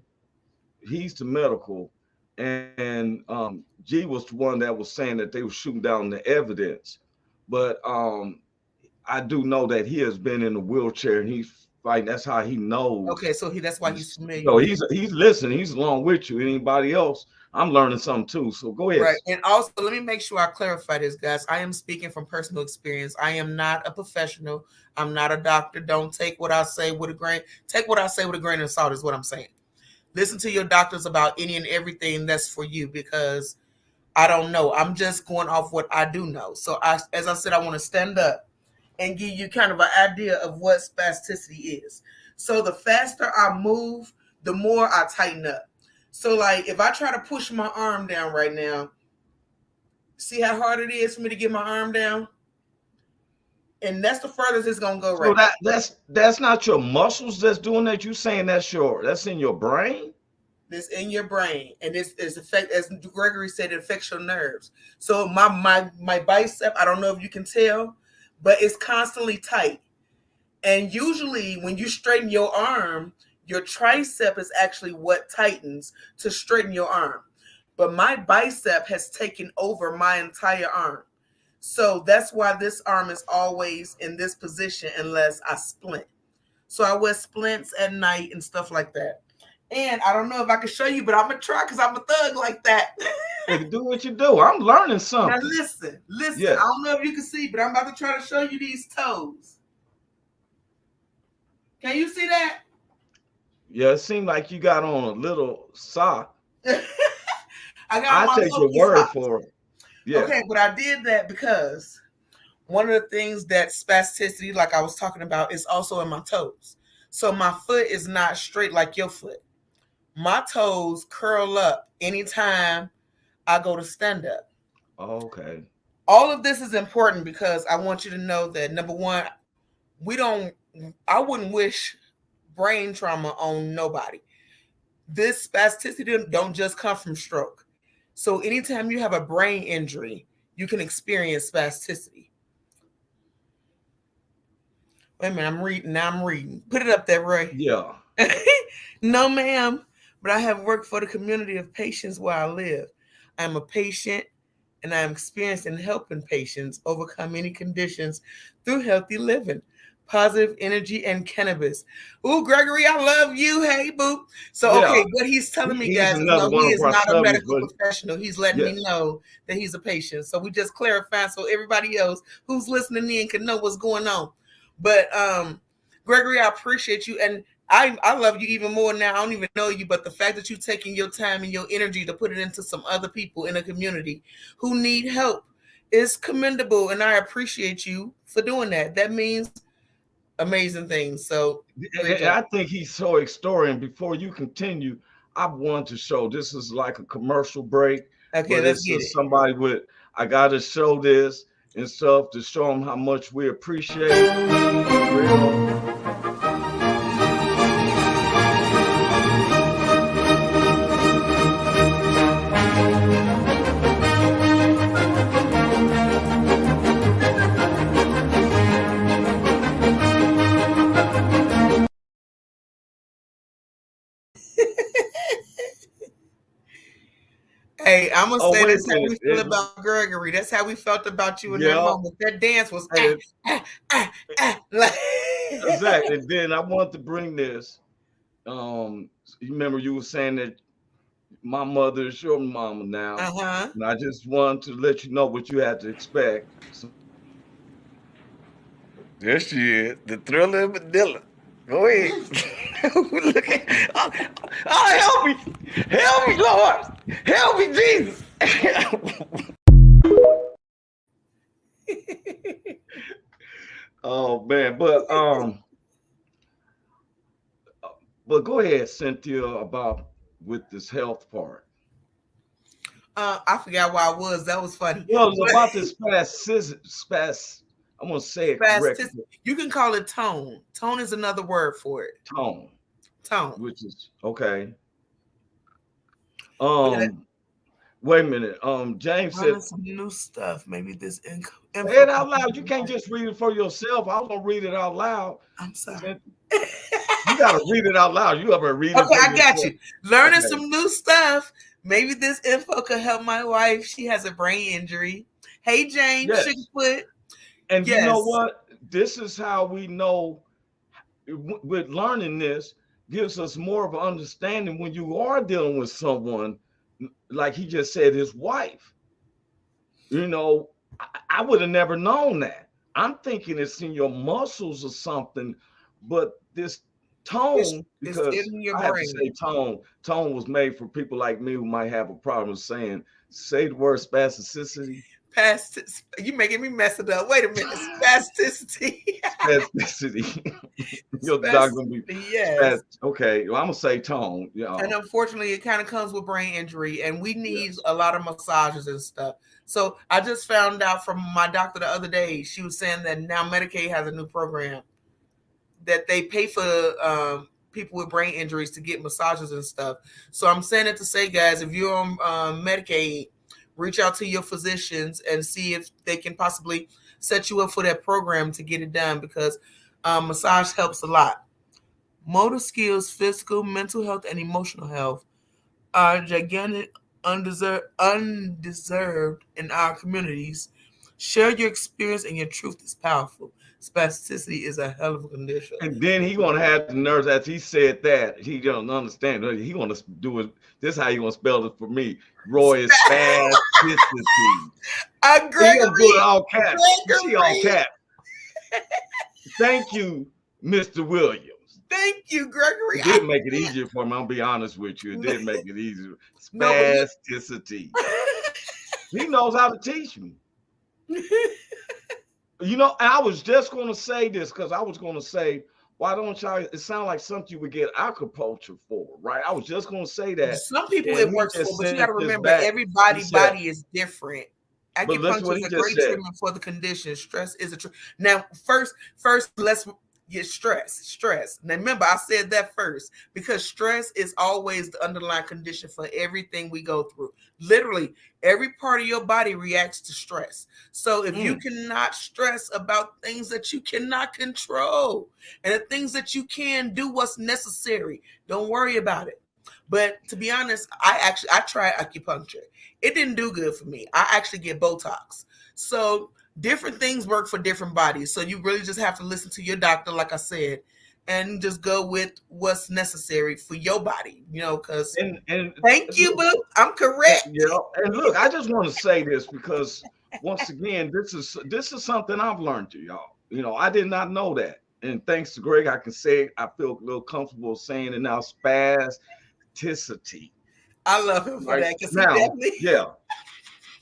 He's the medical, and G was the one that was saying that they were shooting down the evidence. But I do know that he has been in a wheelchair and he's fighting. That's how he knows. Okay, so that's why he's familiar. So he's listening. He's along with you. Anybody else? I'm learning something too. So go ahead. Right, and also let me make sure I clarify this, guys. I am speaking from personal experience. I am not a professional. I'm not a doctor. Don't take what I say with a grain. Take what I say with a grain of salt is what I'm saying. Listen to your doctors about any and everything that's for you because I don't know. I'm just going off what I do know. So as I said, I want to stand up and give you kind of an idea of what spasticity is. So the faster I move, the more I tighten up. So like if I try to push my arm down right now, see how hard it is for me to get my arm down? And that's the furthest it's gonna go right now. That's not your muscles that's doing that. You saying that's in your brain? It's in your brain. And it's affect, as Gregory said, it affects your nerves. So my bicep, I don't know if you can tell, but it's constantly tight. And usually when you straighten your arm, your tricep is actually what tightens to straighten your arm. But my bicep has taken over my entire arm. So that's why this arm is always in this position unless I splint. So I wear splints at night and stuff like that. And I don't know if I can show you, but I'm going to try because I'm a thug like that. Hey, do what you do. I'm learning something. Now listen. Yeah. I don't know if you can see, but I'm about to try to show you these toes. Can you see that? Yeah, it seemed like you got on a little sock. I take your word for it. Yeah. Okay, but I did that because one of the things that spasticity, like I was talking about, is also in my toes. So my foot is not straight like your foot. My toes curl up anytime I go to stand up. Okay. All of this is important because I want you to know that, number one, I wouldn't wish brain trauma on nobody. This spasticity don't just come from stroke. So anytime you have a brain injury, you can experience spasticity. Wait a minute, I'm reading. Put it up there, Roy. Yeah. No, ma'am, but I have worked for the community of patients where I live. I'm a patient and I'm experienced in helping patients overcome any conditions through healthy living, positive energy, and cannabis. Ooh, Gregory, I love you. Hey, boo. So, yeah. Okay, what he's telling me, guys, he is not a medical professional. He's letting me know that he's a patient. So we just clarify so everybody else who's listening in can know what's going on. But Gregory, I appreciate you. And I love you even more now. I don't even know you, but the fact that you're taking your time and your energy to put it into some other people in a community who need help is commendable. And I appreciate you for doing that. That means amazing things. So I think he's so extraordinary. Before you continue, I want to show this is like a commercial break. Okay, let's get it. Somebody I got to show this and stuff to show them how much we appreciate it. Hey, I'm gonna say that's how we feel It, about Gregory. That's how we felt about you in that moment. That dance was like exactly. And then I want to bring this. You remember you were saying that my mother is your mama now, and I just want to let you know what you had to expect. So, there she is, the Thriller of Manila. Go ahead. Look at, help me, Lord, help me, Jesus. Oh man, but go ahead, Cynthia, about with this health part. I forgot why I was. That was funny. Well, it was about this I'm gonna say it correctly. You can call it tone. Tone is another word for it. Tone. Which is okay. Wait a minute. James said some new stuff. Maybe this info. Say it out loud. You can't just read it for yourself. I was gonna read it out loud. I'm sorry. You gotta read it out loud. You ever read it? Okay, I got you. Learning some new stuff. Maybe this info could help my wife. She has a brain injury. Hey, James, Sugarfoot. And you know what? This is how we know. With learning this, gives us more of an understanding when you are dealing with someone, like he just said, his wife. You know, I would have never known that. I'm thinking it's in your muscles or something, but this tone, because in your I have brain. to say tone was made for people like me who might have a problem saying, say the word spasticity. You making me mess it up. Wait a minute. Spasticity. Spasticity. Your dog gonna be okay. Well, I'm gonna say tone. Yeah. And unfortunately, it kind of comes with brain injury, and we need a lot of massages and stuff. So I just found out from my doctor the other day. She was saying that now Medicaid has a new program that they pay for people with brain injuries to get massages and stuff. So I'm saying it to say, guys, if you're on Medicaid, reach out to your physicians and see if they can possibly set you up for that program to get it done, because massage helps a lot. Motor skills, physical, mental health, and emotional health are gigantic, undeserved in our communities. Share your experience, and your truth is powerful. Spasticity is a hell of a condition. And then he gonna have the nerves after he said that. He don't understand. He gonna do it. This is how you gonna spell it for me. Roy is spasticity. Gregory. He gonna do it all caps. You see all caps. Thank you, Mr. Williams. Thank you, Gregory. It did make it easier for me. I'll be honest with you. It did make it easier. Spasticity. He knows how to teach me. You know, I was just going to say this because I was going to say, why don't y'all? It sounds like something you would get acupuncture for, right? I was just going to say that. Some people it works for, but you got to remember everybody's body is different. Acupuncture is a great treatment for the condition. Stress is a now. First, let's get stress. Now, remember, I said that first because stress is always the underlying condition for everything we go through. Literally, every part of your body reacts to stress. So if you cannot stress about things that you cannot control and the things that you can do what's necessary, don't worry about it. But to be honest, I tried acupuncture. It didn't do good for me. I actually get Botox. So different things work for different bodies. So you really just have to listen to your doctor, like I said, and just go with what's necessary for your body, you know, because thank you, boo. I'm correct. You know, and look, I just want to say this because once again, this is something I've learned to y'all. You know, I did not know that. And thanks to Greg, I can say I feel a little comfortable saying it now, spasticity. I love him for that. Yeah.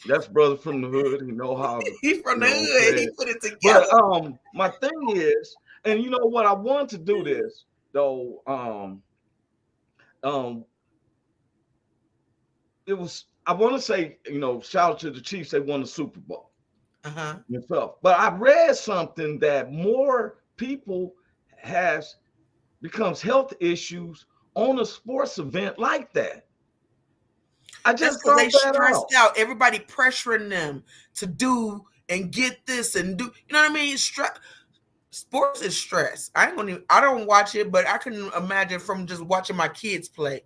That's brother from the hood. He know how. He's from the hood. He put it together. But my thing is, and you know what? I want to do this though. It was. I want to say, you know, shout out to the Chiefs. They won the Super Bowl. And stuff. But I read something that more people becomes health issues on a sports event like that. I just thought they stressed out. Everybody pressuring them to do and get this and do. You know what I mean? Sports is stress. I don't watch it, but I can imagine from just watching my kids play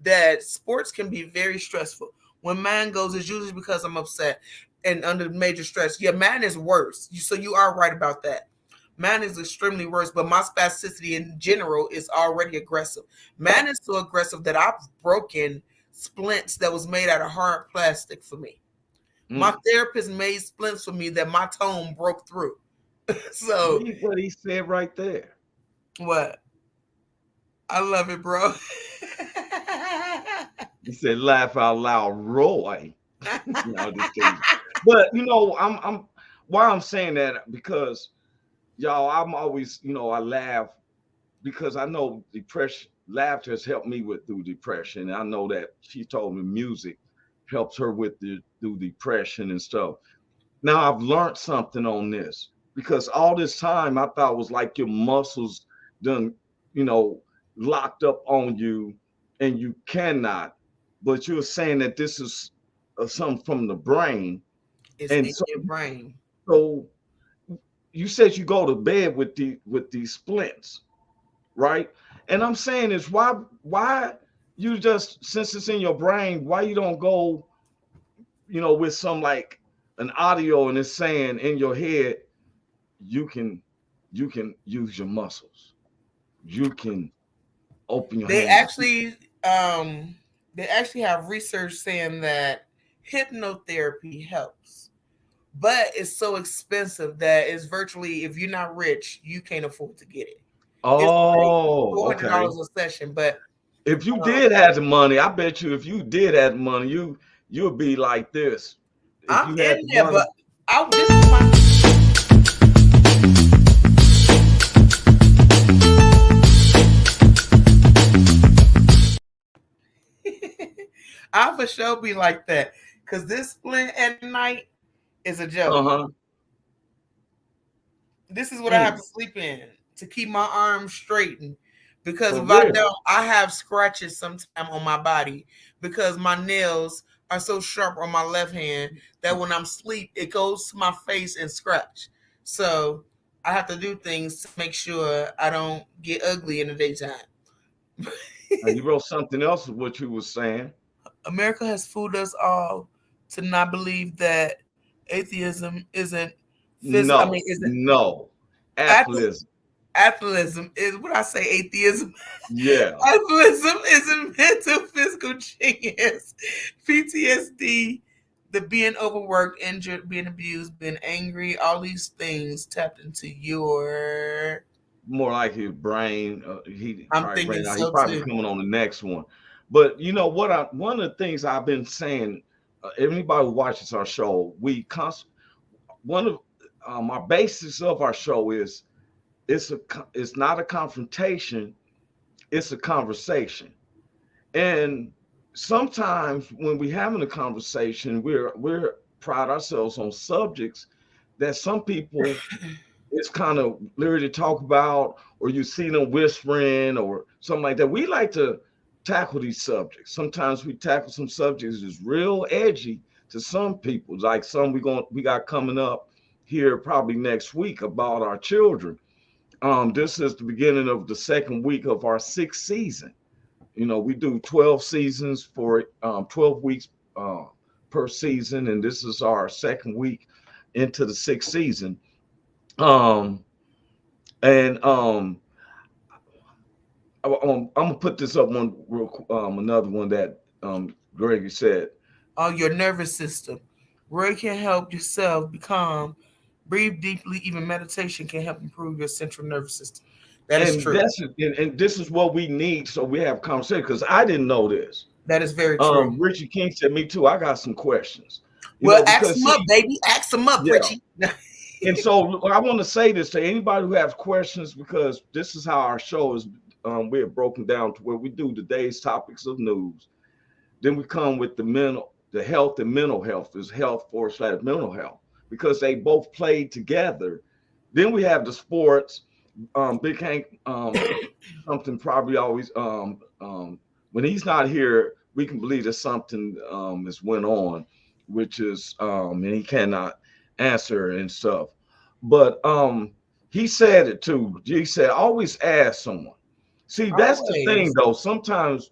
that sports can be very stressful. When mine goes, it's usually because I'm upset and under major stress. Yeah, mine is worse. So you are right about that. Mine is extremely worse, but my spasticity in general is already aggressive. Mine is so aggressive that I've broken splints that was made out of hard plastic for me. My therapist made splints for me that my tone broke through. So read what he said right there. What? I love it, bro. He said, "Laugh out loud, Roy." No, just kidding. But I'm why I'm saying that, because y'all, I'm always, I laugh because I know depression. Laughter has helped me through depression. And I know that she told me music helps her through depression and stuff. Now I've learned something on this, because all this time I thought it was like your muscles done, locked up on you and you cannot. But you're saying that this is something from the brain. It's and in so, your brain. So you said you go to bed with these splints, right? And I'm saying is, why you just, since it's in your brain, why you don't go, with some like an audio and it's saying in your head, you can use your muscles, you can open your They hands. actually have research saying that hypnotherapy helps, but it's so expensive that it's virtually, if you're not rich, you can't afford to get it. It's like $400 Okay. a session. But if you did have the money, I bet you, if you did have the money, you'll be like this. If I'm you had in the there, money. but this is my I for sure be like that, because this splint at night is a joke. This is what I have to sleep in to keep my arms straightened, because if I don't, I have scratches sometime on my body because my nails are so sharp on my left hand that when I'm asleep, it goes to my face and scratch. So I have to do things to make sure I don't get ugly in the daytime. You wrote something else of what you were saying. America has fooled us all to not believe that atheism isn't physical. I mean, No. Atheism. Atheism is what I say. Atheism. Yeah. Atheism is a mental, physical change. PTSD, the being overworked, injured, being abused, being angry, all these things tapped into your. More like his brain. I'm thinking right now, so he's probably too. coming on the next one. But you know what? One of the things I've been saying, anybody who watches our show, one of our basis of our show is it's not a confrontation, it's a conversation. And sometimes when we're having a conversation, we're pride ourselves on subjects that some people it's kind of leery to talk about, or you see them whispering or something like that. We like to tackle these subjects. Sometimes we tackle some subjects that's real edgy to some people, like some we got coming up here probably next week about our children. This is the beginning of the second week of our 6th season. We do 12 seasons for 12 weeks per season, and this is our second week into the 6th season. I'm gonna put this up one another one that Gregory said. Your nervous system. Roy can help yourself be calm. Breathe deeply. Even meditation can help improve your central nervous system. That is true. And this is what we need, so we have conversation, because I didn't know this. That is very true. Richie King said, me too. I got some questions. Ask them up, baby. Ask them up, yeah. Richie. And so I want to say this to anybody who has questions, because this is how our show is. We have broken down to where we do today's topics of news. Then we come with the health and mental health, is health / mental health, because they both play together. Then we have the sports. Big Hank, something probably always, when he's not here, we can believe that something has went on, which is, and he cannot answer and stuff. But he said it too. He said, always ask someone. See, that's the thing though. Sometimes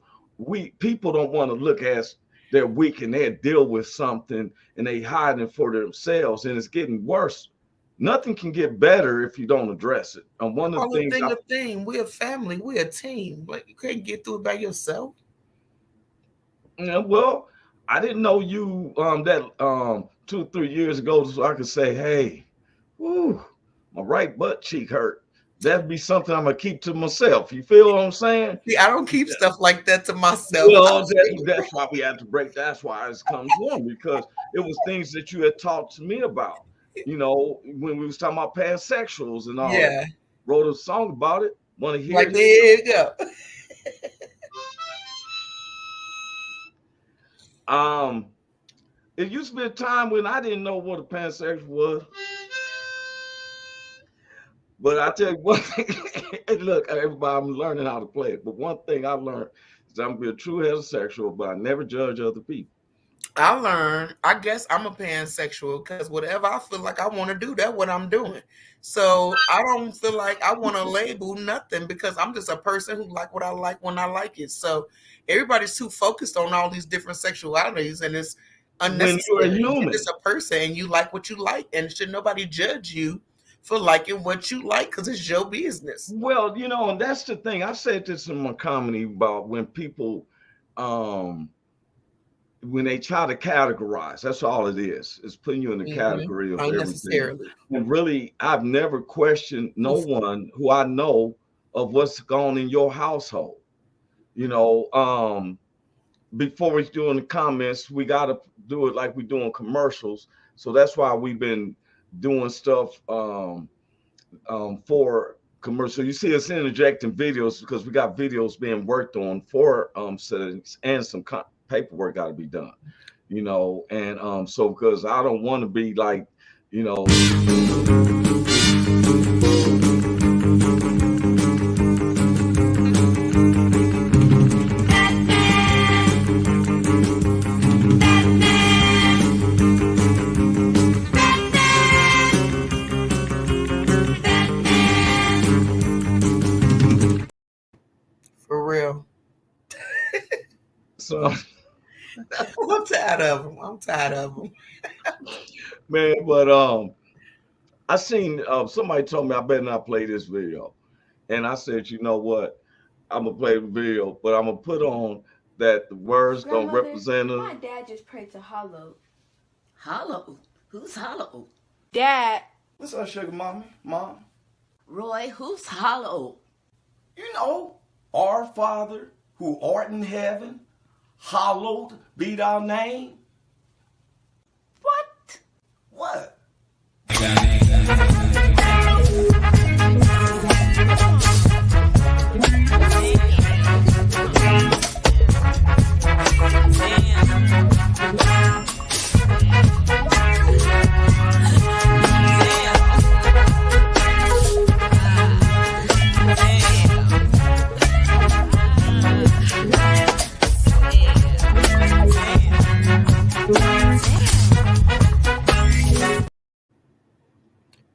people don't want to look at they're weak and they deal with something and they hiding for themselves, and it's getting worse. Nothing can get better if you don't address it. And one of the things, we're a family, we're a team. Like, you can't get through it by yourself. Yeah, well, I didn't know you that 2 or 3 years ago, so I could say, hey, whoo, my right butt cheek hurt. That'd be something I'm gonna keep to myself. You feel what I'm saying? See, I don't keep stuff like that to myself. Well, that's why we had to break. That's why it comes on, because it was things that you had talked to me about. You know, when we was talking about pansexuals and all. Yeah. Wrote a song about it. Want to hear like, it? There you go. It used to be a time when I didn't know what a pansexual was. But I tell you one thing, look, everybody, I'm learning how to play it. But one thing I learned is I'm gonna be a true heterosexual, but I never judge other people. I learned, I guess I'm a pansexual because whatever I feel like I want to do, that's what I'm doing. So I don't feel like I want to label nothing, because I'm just a person who like what I like when I like it. So everybody's too focused on all these different sexualities, and it's unnecessary. When you're a human, you're just a person and you like what you like, and should nobody judge you for liking what you like, because it's your business. Well, you know, and that's the thing. I said this in my comedy about when people when they try to categorize, that's all it is. It's putting you in the category of everything. And really, I've never questioned no one who I know of what's gone in your household. You know, before we doing the comments, we got to do it like we're doing commercials. So that's why we've been doing stuff for commercial. You see us interjecting videos because we got videos being worked on for settings, and some paperwork got to be done, you know. And so because I don't want to be like, you know, for real. So I'm tired of them. Man, but I seen somebody told me I better not play this video, and I said, you know what, I'm gonna play the video, but I'm gonna put on that the words don't represent us. My dad just prayed to Hollow. Hollow? Who's Hollow? Dad. What's up, sugar mommy? Mom? Roy, who's Hollow? You know, our Father who art in heaven, hallowed be thy name. What? What?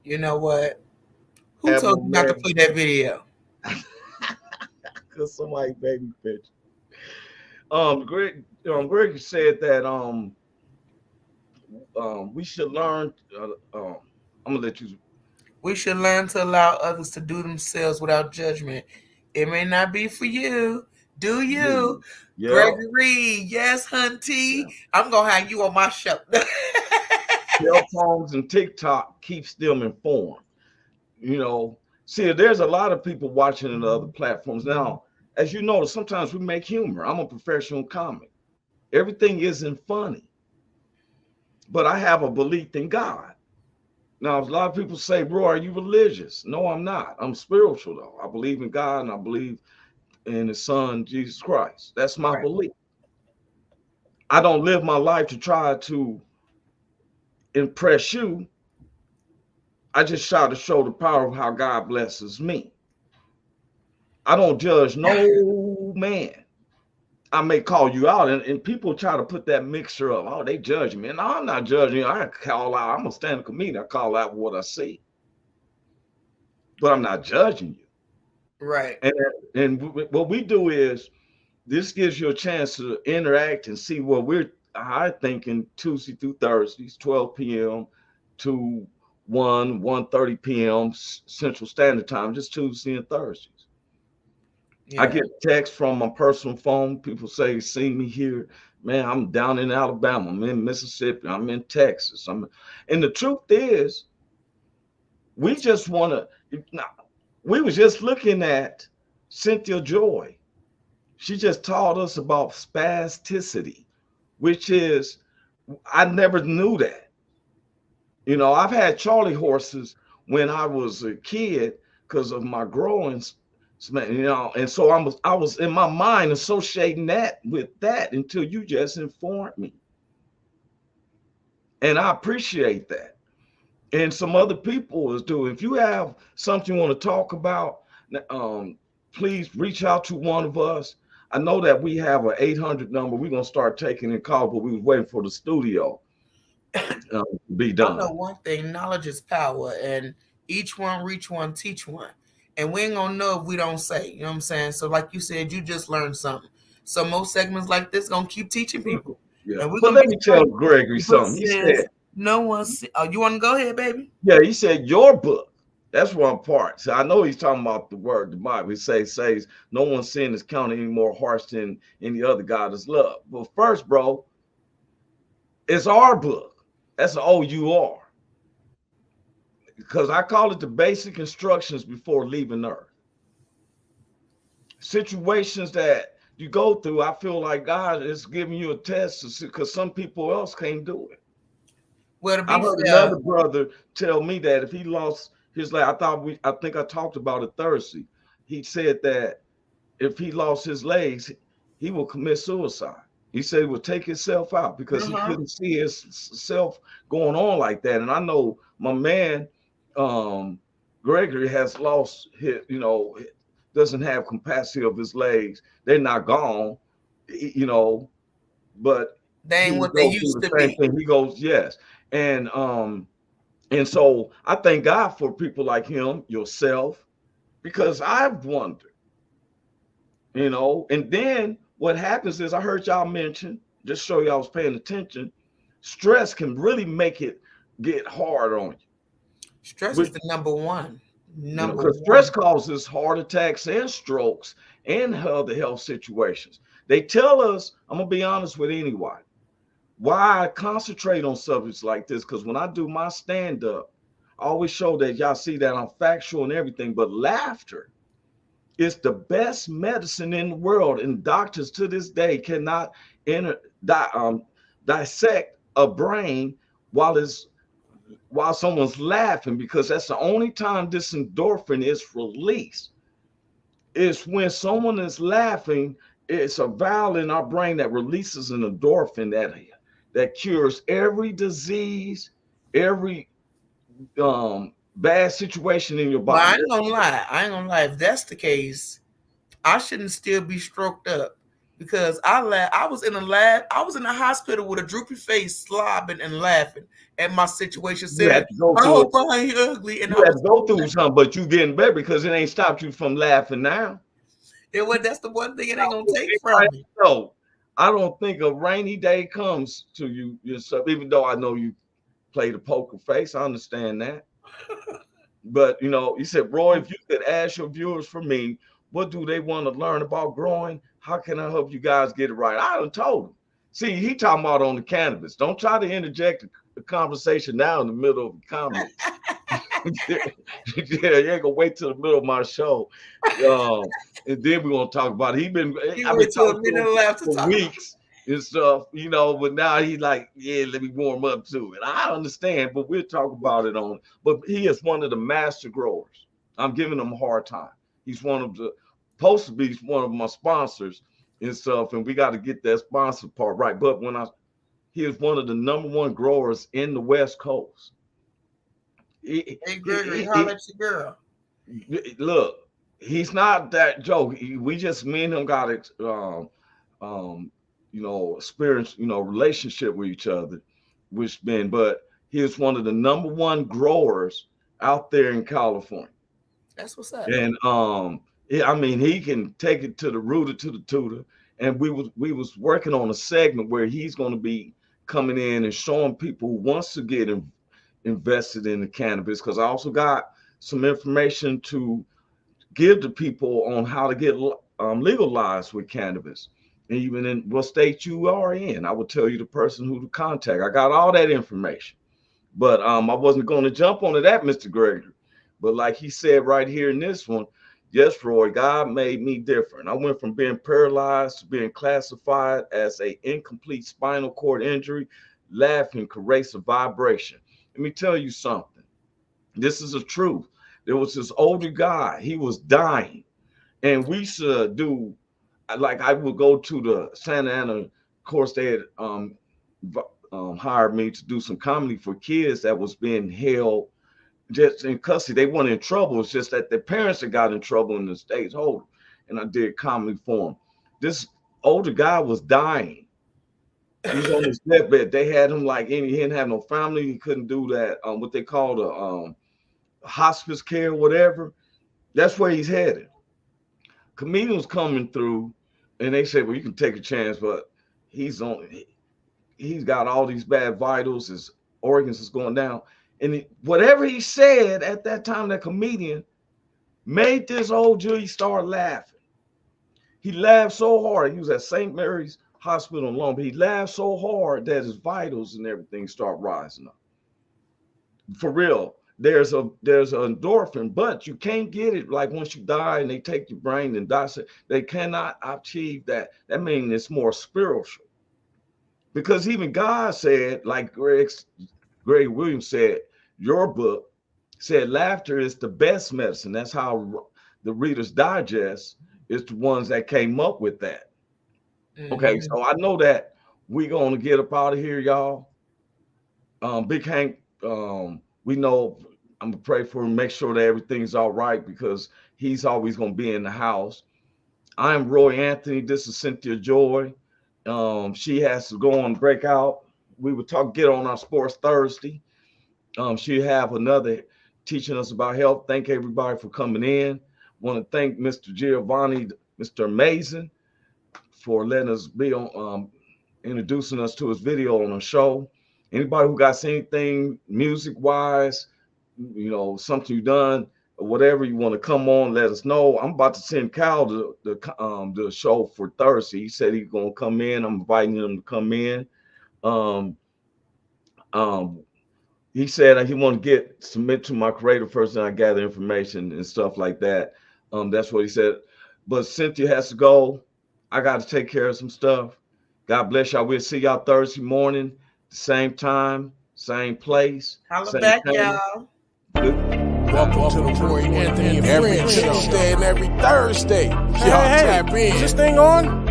You know what? Who told you not to play that video? Because somebody baby picture. Greg said that we should learn. I'm gonna let you. We should learn to allow others to do themselves without judgment. It may not be for you. Do you? Yeah. Gregory, yes, Hunty. Yeah. I'm gonna have you on my show. Cell phones and TikTok keeps them informed. You know, see, there's a lot of people watching in the other platforms now. As you know, sometimes we make humor. I'm a professional comic. Everything isn't funny, but I have a belief in God. Now, a lot of people say, bro, are you religious? No, I'm not. I'm spiritual, though. I believe in God, and I believe in his son, Jesus Christ. That's my belief. I don't live my life to try to impress you. I just try to show the power of how God blesses me. I don't judge no man. I may call you out, and people try to put that mixture of, oh, they judge me. And I'm not judging you. I call out, I'm a stand-up comedian. I call out what I see. But I'm not judging you. Right. And what we do is this gives you a chance to interact and see what I thinking Tuesday through Thursdays, 12 p.m. to 1:30 p.m. Central Standard Time, just Tuesday and Thursdays. Yeah. I get texts from my personal phone. People say, see me here. Man, I'm down in Alabama. I'm in Mississippi. I'm in Texas. And the truth is, we just want to, we were just looking at Cynthia Joy. She just taught us about spasticity, which is, I never knew that. You know, I've had Charlie horses when I was a kid because of my growing, you know, and so I was in my mind associating that with that until you just informed me. And I appreciate that. And some other people is doing. If you have something you want to talk about, please reach out to one of us. I know that we have an 800 number. We're going to start taking in calls, but we was waiting for the studio to be done. I know one thing, knowledge is power, and each one reach one, teach one. And we ain't going to know if we don't say, you know what I'm saying? So like you said, you just learned something. So most segments like this going to keep teaching people. Yeah. And but let me tell Gregory something. He said, no one. Oh, you want to go ahead, baby? Yeah, he said your book. That's one part. So I know he's talking about the word, the Bible. He says no one's sin is counted any more harsh than any other God is love. But first, bro, it's our book. That's an O-U-R. Because I call it the basic instructions before leaving Earth. Situations that you go through, I feel like God is giving you a test because some people else can't do it. Well, I heard another brother tell me that if he lost his leg, I think I talked about it Thursday. He said that if he lost his legs, he will commit suicide. He said he would take himself out because he couldn't see himself going on like that. And I know my man, Gregory, has lost his, you know, doesn't have capacity of his legs. They're not gone, you know, but they ain't what they used to be. He goes, yes. And so I thank God for people like him, yourself, because I've wondered, you know. And then what happens is, I heard y'all mention, just show y'all was paying attention, stress can really make it get hard on you. Stress is the number one. Because stress causes heart attacks and strokes and other health situations. They tell us, I'm gonna be honest with anyone, why I concentrate on subjects like this, because when I do my stand-up, I always show that y'all see that I'm factual and everything, but laughter is the best medicine in the world, and doctors to this day cannot dissect a brain while someone's laughing, because that's the only time this endorphin is released. It's when someone is laughing. It's a valve in our brain that releases an endorphin that cures every disease, every bad situation in your body. But I ain't gonna lie. If that's the case, I shouldn't still be stroked up, because I was in a lab. I was in a hospital with a droopy face, slobbing and laughing at my situation. Saying, "I hope I ain't ugly." And you had to go through something, but you getting better because it ain't stopped you from laughing now. That's the one thing it ain't gonna take from me. No, I don't think a rainy day comes to you yourself, even though I know you play the poker face. I understand that. But, you know, you said, Roy, if you could ask your viewers for me, what do they want to learn about growing? How can I help you guys get it right? I done told him. See, he talking about on the cannabis. Don't try to interject the conversation now in the middle of the comment. Yeah, you ain't gonna wait till the middle of my show. And then we're gonna talk about it. I've been talking to him for weeks and stuff, you know, but now he's like, yeah, let me warm up to it. I understand, but we'll talk about it on. But he is one of the master growers. I'm giving him a hard time. He's supposed to be one of my sponsors and stuff, and we got to get that sponsor part right. But he is one of the #1 growers in the West Coast. Hey, Gregory, holla at your girl. Look, he's not that joke. We just, me and him got it, you know, experience, you know, relationship with each other, but he is one of the #1 growers out there in California. That's what's up. And I mean, he can take it to the rooter to the tutor, And we was working on a segment where he's going to be coming in and showing people who wants to get invested in the cannabis, because I also got some information to give to people on how to get legalized with cannabis. And even in what state you are in, I will tell you the person who to contact. I got all that information. But I wasn't going to jump onto that, Mr. Gregory. But like he said right here in this one, yes, Roy, God made me different. I went from being paralyzed to being classified as an incomplete spinal cord injury, laughing, corrosive vibration. Let me tell you something. This is the truth. There was this older guy. He was dying. And we should do, like I would go to the Santa Ana, of course, they had hired me to do some comedy for kids that was being held just in custody. They weren't in trouble. It's just that their parents had got in trouble and the state's hold them. And I did comedy for him. This older guy was dying. He's on his deathbed. They had him like he didn't have no family. He couldn't do that, what they call the hospice care, whatever. That's where he's headed. Comedians coming through and they said, well, you can take a chance, but he's got all these bad vitals, his organs is going down. And whatever he said at that time, that comedian made this old Julie start laughing. He laughed so hard. He was at St. Mary's Hospital in Long Beach. He laughed so hard that his vitals and everything start rising up. For real, there's an endorphin, but you can't get it like once you die and they take your brain and dissect. They cannot achieve that. That means it's more spiritual. Because even God said, like Greg Williams said, your book said laughter is the best medicine. That's how the Reader's Digest is the ones that came up with that. Mm-hmm. Okay, so I know that we're going to get up out of here, y'all. Big Hank, we know I'm going to pray for him, make sure that everything's all right, because he's always going to be in the house. I'm Roy Anthony. This is Cynthia Joy. She has to go on break out. We would get on our Sports Thursday. She have another teaching us about health. Thank everybody for coming in. Want to thank Mr. Giovanni, Mr. Amazing, for letting us be on, introducing us to his video on the show. Anybody who got anything music-wise, something you done or whatever you want to come on, let us know. I'm about to send Cal the show for Thursday. He said he's gonna come in. I'm inviting him to come in. He said he want to submit to my creator first, and I gather information and stuff like that. That's what he said. But Cynthia has to go. I got to take care of some stuff. God bless y'all. We'll see y'all Thursday morning, same time, same place. Holla back, y'all. Welcome to the Roy Anthony every Tuesday and every Thursday. Y'all tap in. Is this thing on?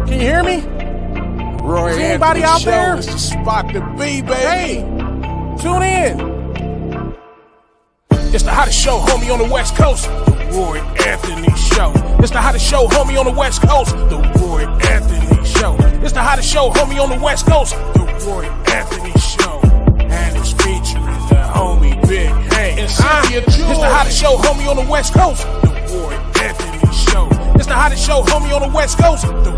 Can you hear me? Roy Is anybody out there? Is the spot to be, baby. Hey, tune in. It's the hottest show, homie, on the West Coast. The Roy Anthony Show. It's the hottest show, homie, on the West Coast. The Roy Anthony Show. It's the hottest show, homie, on the West Coast. The Roy Anthony Show. And it's featuring the homie Big Hank and Cynthia Joy. It's the hottest show, homie, on the West Coast. The Roy Anthony Show. It's the hottest show, homie, on the West Coast. The